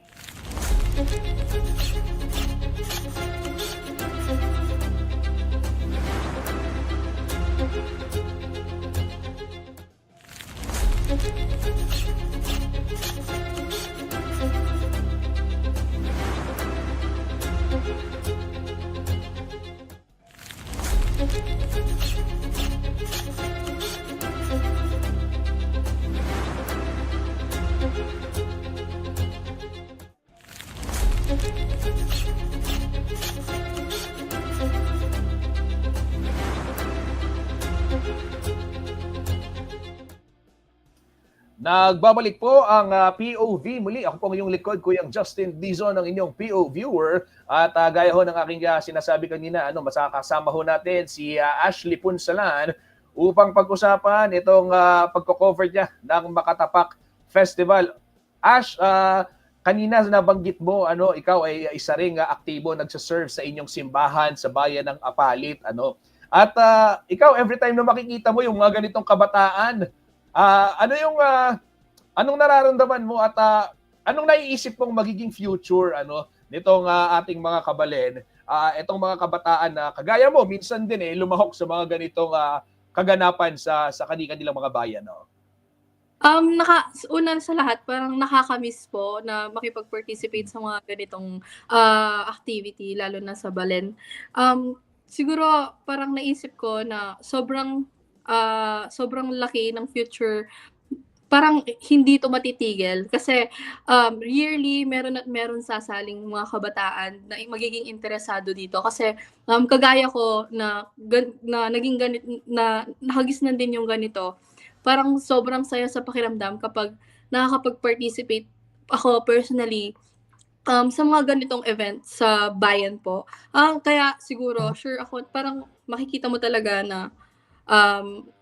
Speaker 1: Nagbabalik po ang POV muli. Ako po ang inyong likod, Kuyang Justin Dizon, ang inyong PO viewer. At gaya ho ng aking sinasabi kanina, masakasama ho natin si Ashley Punsalan upang pag-usapan itong pagko-cover niya ng Makatapak Festival. Ash, kanina nabanggit mo, ikaw ay isa ring aktibo nagsaserve sa inyong simbahan sa bayan ng Apalit. At ikaw, every time na makikita mo yung mga ganitong kabataan, anong nararamdaman mo at anong naiisip mong magiging future nitong ating mga kabalen, itong mga kabataan na kagaya mo minsan din lumahok sa mga ganitong kaganapan sa kanilang mga bayan, no?
Speaker 10: Una sa lahat, parang nakakamiss po na makipag-participate sa mga ganitong activity, lalo na sa balen. Siguro parang naisip ko na sobrang laki ng future, parang hindi to matitigil kasi yearly meron sasaling mga kabataan na magiging interesado dito kasi kagaya ko na naging ganito, na nakagisnan din yung ganito. Parang sobrang saya sa pakiramdam kapag nakakapag-participate ako personally sa mga ganitong event sa bayan po. Kaya siguro sure ako, parang makikita mo talaga na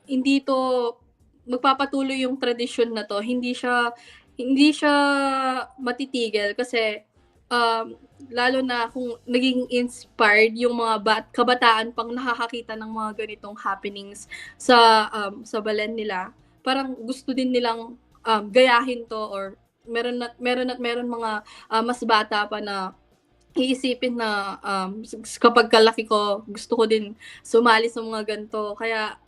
Speaker 10: hindi to magpapatuloy yung tradisyon na to, hindi siya matitigil kasi lalo na kung naging inspired yung mga kabataan pang nakakakita ng mga ganitong happenings sa balen nila, parang gusto din nilang gayahin to, or meron mga mas bata pa na iisipin na kapag kalaki ko, gusto ko din sumali sa mga ganito. Kaya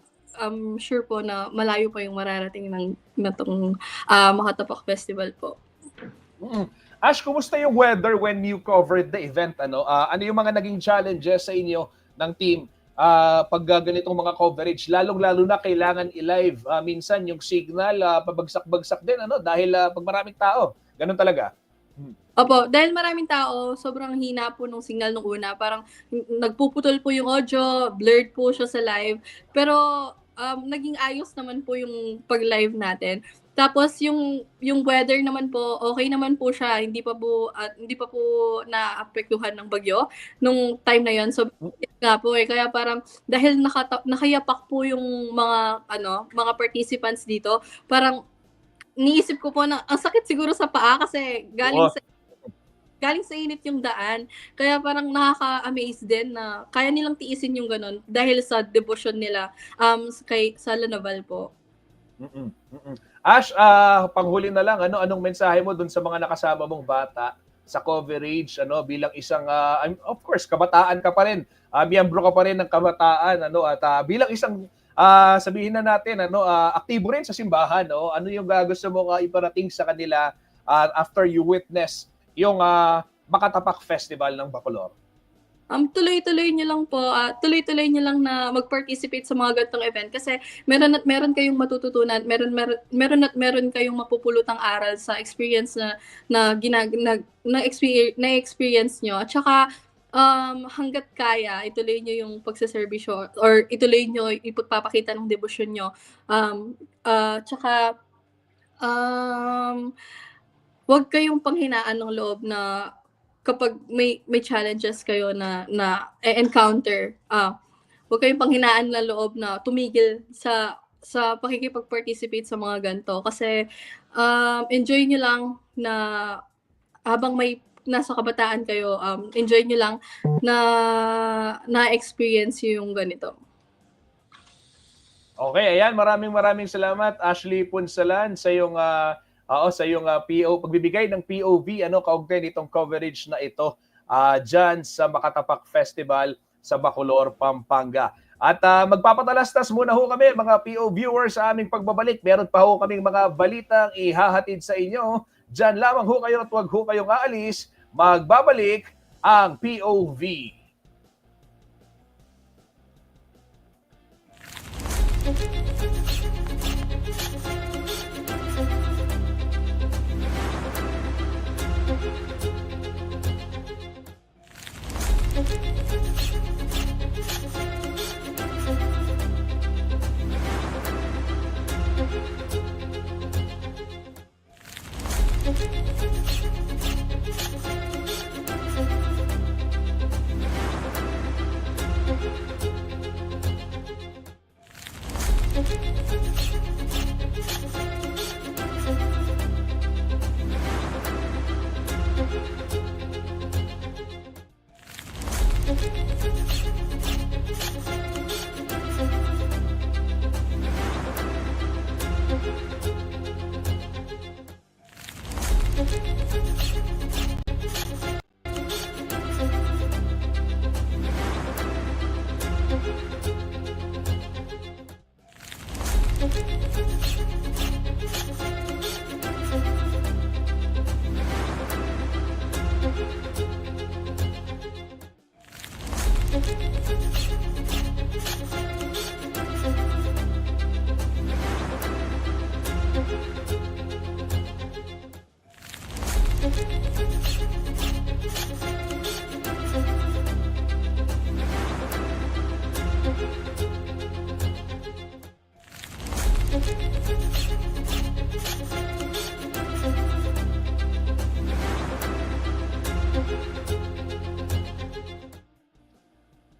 Speaker 10: sure po na malayo pa yung mararating na itong Makatapak Festival po.
Speaker 1: Ash, kumusta yung weather when you covered the event? Ano yung mga naging challenges sa inyo ng team pag ganitong mga coverage? Lalong-lalo na kailangan i-live. Minsan yung signal pabagsak-bagsak din dahil pag maraming tao. Ganun talaga.
Speaker 10: Opo, dahil maraming tao, sobrang hina po nung signal nung una. Parang nagpuputol po yung audio, blurred po siya sa live. Pero naging ayos naman po yung pag-live natin. Tapos yung weather naman po, okay naman po siya. Hindi pa po naapektuhan ng bagyo nung time na yon. So nga po kaya parang dahil nakayapak po yung mga participants dito, parang niisip ko po na ang sakit siguro sa paa kasi galing sa init yung daan. Kaya parang nakaka-amaze din na kaya nilang tiisin yung ganun dahil sa devotion nila sa Lanaval po.
Speaker 1: Ash, panghuli na lang, anong mensahe mo dun sa mga nakasama mong bata sa coverage, bilang isang, of course, kabataan ka pa rin, miyembro ka pa rin ng kabataan, at bilang isang, sabihin na natin, aktibo rin sa simbahan, ano yung gusto mo iparating sa kanila after you witness yung Makatapak Festival ng Bacolor?
Speaker 10: Tuloy-tuloy niyo lang po, tuloy-tuloy niyo lang na mag-participate sa mga ganitong event kasi meron kayong matututunan, meron kayong mapupulutang aral sa experience na experience niyo. At saka hangga't kaya, ituloy niyo yung pagseserbisyo or ituloy niyo ipagpapakita ng debosyon niyo. Tsaka wag kayong panghinaan ng loob na
Speaker 11: kapag may challenges kayo na encounter, huwag kayong panghinaan na loob na tumigil sa pakikipag-participate sa mga ganito. Kasi enjoy nyo lang na habang nasa kabataan kayo, enjoy nyo lang na-experience yung ganito.
Speaker 1: Okay, ayan, maraming salamat Ashley Punsalan sa iyong pagbibigay ng POV kaugnay nitong coverage na ito diyan sa Makatapak Festival sa Bacolor, Pampanga. At magpapatalastas muna ho kami mga PO viewers sa aming pagbabalik. Meron pa ho kaming mga balitang ihahatid sa inyo. Diyan lamang ho kayo at huwag ho kayong aalis. Magbabalik ang POV.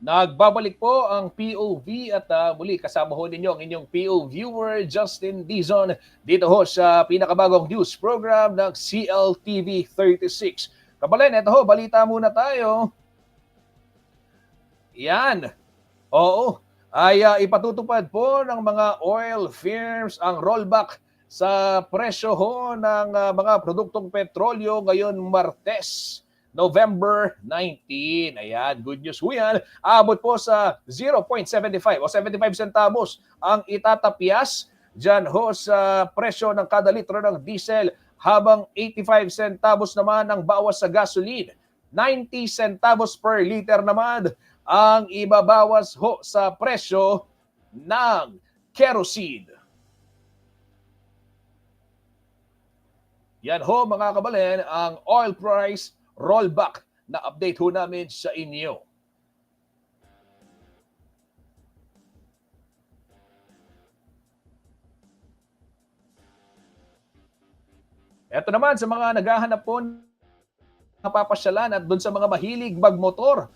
Speaker 1: Nagbabalik po ang POV at muli kasama ho ninyo ang inyong PO viewer Justin Dizon dito ho sa pinakabagong news program ng CLTV 36. Kabalen, eto ho, balita muna tayo. Yan. Oo, ay ipatutupad po ng mga oil firms ang rollback sa presyo ho ng mga produktong petrolyo ngayon Martes. November 19. Ayan, good news po yan. Abot po sa 0.75 o 75 centavos ang itatapyas dyan ho sa presyo ng kada litro ng diesel habang 85 centavos naman ang bawas sa gasoline. 90 centavos per liter naman ang ibabawas ho sa presyo ng kerosene. Yan ho mga kabalen ang oil price rollback na update ho namin sa inyo. Ito naman sa mga naghahanap po ng papasyalan at doon sa mga mahilig magmotor,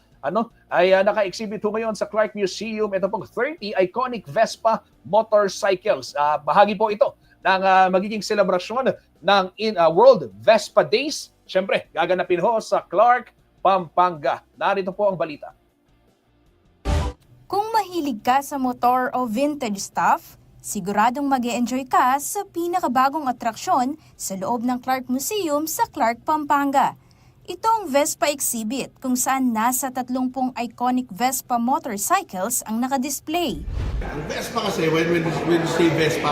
Speaker 1: ay naka-exhibit ho ngayon sa Clark Museum ito pong 30 iconic Vespa motorcycles. Bahagi po ito ng magiging selebrasyon ng World Vespa Days. Siyempre, gaganapin ho sa Clark, Pampanga. Narito po ang balita.
Speaker 19: Kung mahilig ka sa motor o vintage stuff, siguradong mag-e-enjoy ka sa pinakabagong atraksyon sa loob ng Clark Museum sa Clark, Pampanga. Ito ang Vespa exhibit kung saan nasa 30 iconic Vespa motorcycles ang nakadisplay.
Speaker 20: Ang Vespa kasi, when you say Vespa,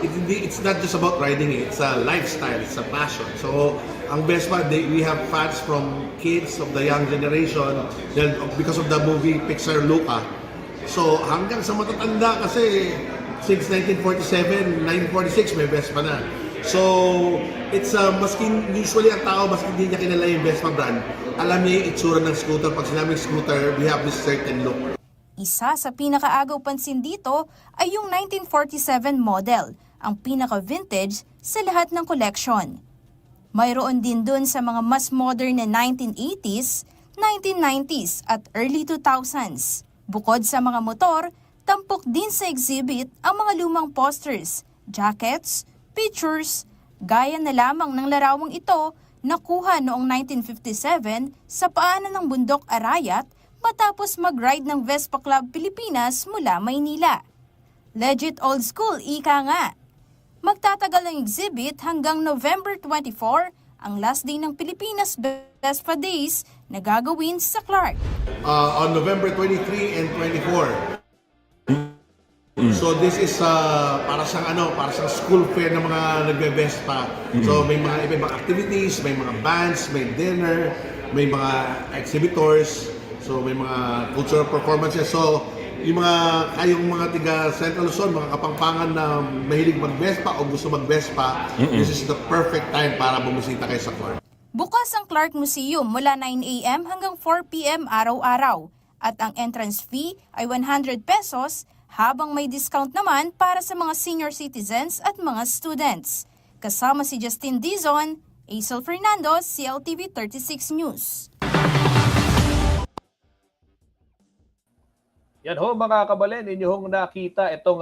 Speaker 20: it's not just about riding it. It's a lifestyle, it's a passion. So, ang Vespa, we have fans from kids of the young generation because of the movie Pixar Luca. So, hanggang sa matatanda kasi, since 1947, 1946, may Vespa na. So, it's maskin usually ang tao, maskin hindi niya kilala yung Vespa brand, alam niya yung itsura ng scooter. Pag sinabing scooter, we have this certain look.
Speaker 19: Isa sa pinakaagaw pansin dito ay yung 1947 model, ang pinaka-vintage sa lahat ng collection. Mayroon din dun sa mga mas modern na 1980s, 1990s at early 2000s. Bukod sa mga motor, tampok din sa exhibit ang mga lumang posters, jackets, pictures, gaya na lamang ng larawang ito nakuha noong 1957 sa paanan ng bundok Arayat matapos mag-ride ng Vespa Club Pilipinas mula Maynila. Legit old school, ika nga. Magtatagal ang exhibit hanggang November 24, ang last day ng Pilipinas Vespa Days na gagawin sa Clark.
Speaker 20: On November 23 and 24. So this is para siyang school fair ng mga nagbe-Vespa. So may mga ibang activities, may mga bands, may dinner, may mga exhibitors, so may mga cultural performances. So yung kayong mga tiga Central Luzon, mga Kapampangan na mahilig mag-Vespa o gusto mag-Vespa, this is the perfect time para bumisita kayo sa Clark.
Speaker 19: Bukas ang Clark Museum mula 9 a.m. hanggang 4 p.m. araw-araw at ang entrance fee ay 100 pesos habang may discount naman para sa mga senior citizens at mga students. Kasama si Justin Dizon, Aisel Fernando, CLTV 36 News.
Speaker 1: Yan ho mga kabalen, inyong nakita itong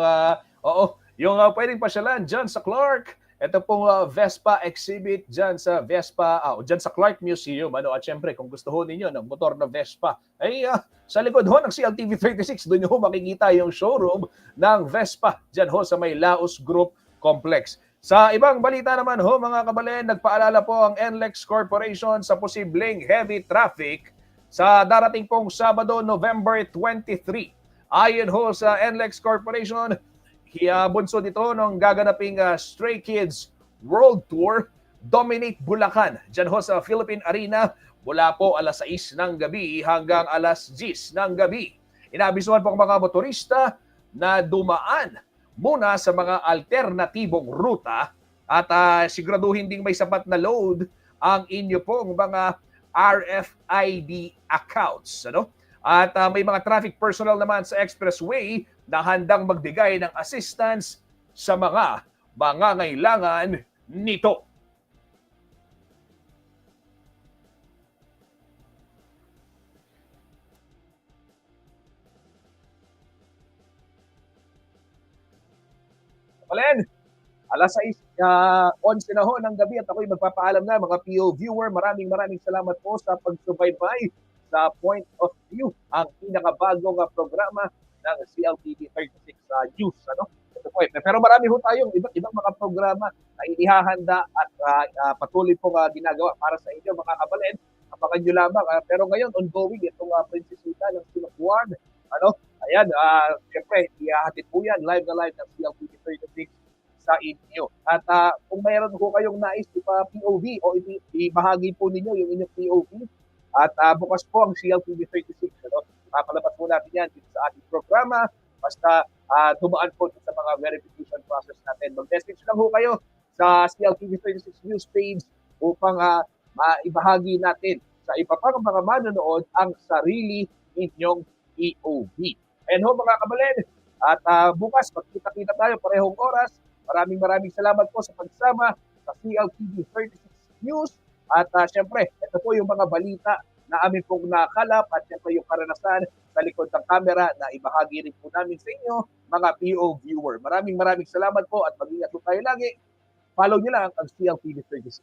Speaker 1: yung pwedeng pasyalan dyan sa Clark. Ito pong Vespa exhibit dyan sa dyan sa Clark Museum. At syempre, kung gusto ho ninyo ng motor na Vespa, ay sa likod ho ng CLTV 36, doon ho makikita yung showroom ng Vespa dyan ho sa may Laos Group Complex. Sa ibang balita naman ho mga kabalen, nagpaalala po ang NLEX Corporation sa posibleng heavy traffic sa darating pong Sabado, November 23. Ayon ho sa NLEX Corporation, bunso dito ng gaganaping Stray Kids World Tour, Dominate Bulacan, dyan ho sa Philippine Arena, mula po alas 6 ng gabi hanggang alas 10 ng gabi. Inabisuhan po ang mga motorista na dumaan muna sa mga alternatibong ruta at siguraduhin ding may sapat na load ang inyo pong mga RFID accounts. At may mga traffic personnel naman sa expressway na handang magbigay ng assistance sa mga mangangailangan nito. Palen, alas 6:11 na ho ng gabi at ako'y magpapaalam na mga PO viewer. Maraming salamat po sa pagsubaybay sa Point of View, ang pinakabagong programa ng CLTV 36 News. Ito po, pero marami ho tayong iba't ibang mga programa na inihahanda at patuloy pong ginagawa para sa inyo mga kabalen. Abangan nyo lamang. Pero ngayon, ongoing itong prinsesita ng Sinapuan. Ayan, siyempre, ihahatid po yan live na live ng CLTV 36 sa inyo. At kung mayroon po kayong nais ipa-POV o ibahagi po ninyo yung inyong POV, at bukas po ang CLTV 36. Papalabas po natin yan dito sa ating programa. Basta dumaan po sa mga verification process natin. Mag-message lang ho kayo sa CLTV 36 News page upang maibahagi natin sa iba pang mga manonood ang sarili ninyong POV. Ayan ho mga kabalen. At bukas magkita-kita tayo parehong oras. Maraming salamat po sa pagsama sa CLTV 36 News. At syempre, ito po yung mga balita na amin pong nakalap at syempre yung karanasan sa likod ng camera na ibahagi rin po namin sa inyo, mga PO viewer. Maraming salamat po at mag-ingat po tayo lagi. Follow nyo lang ang CLTV 36.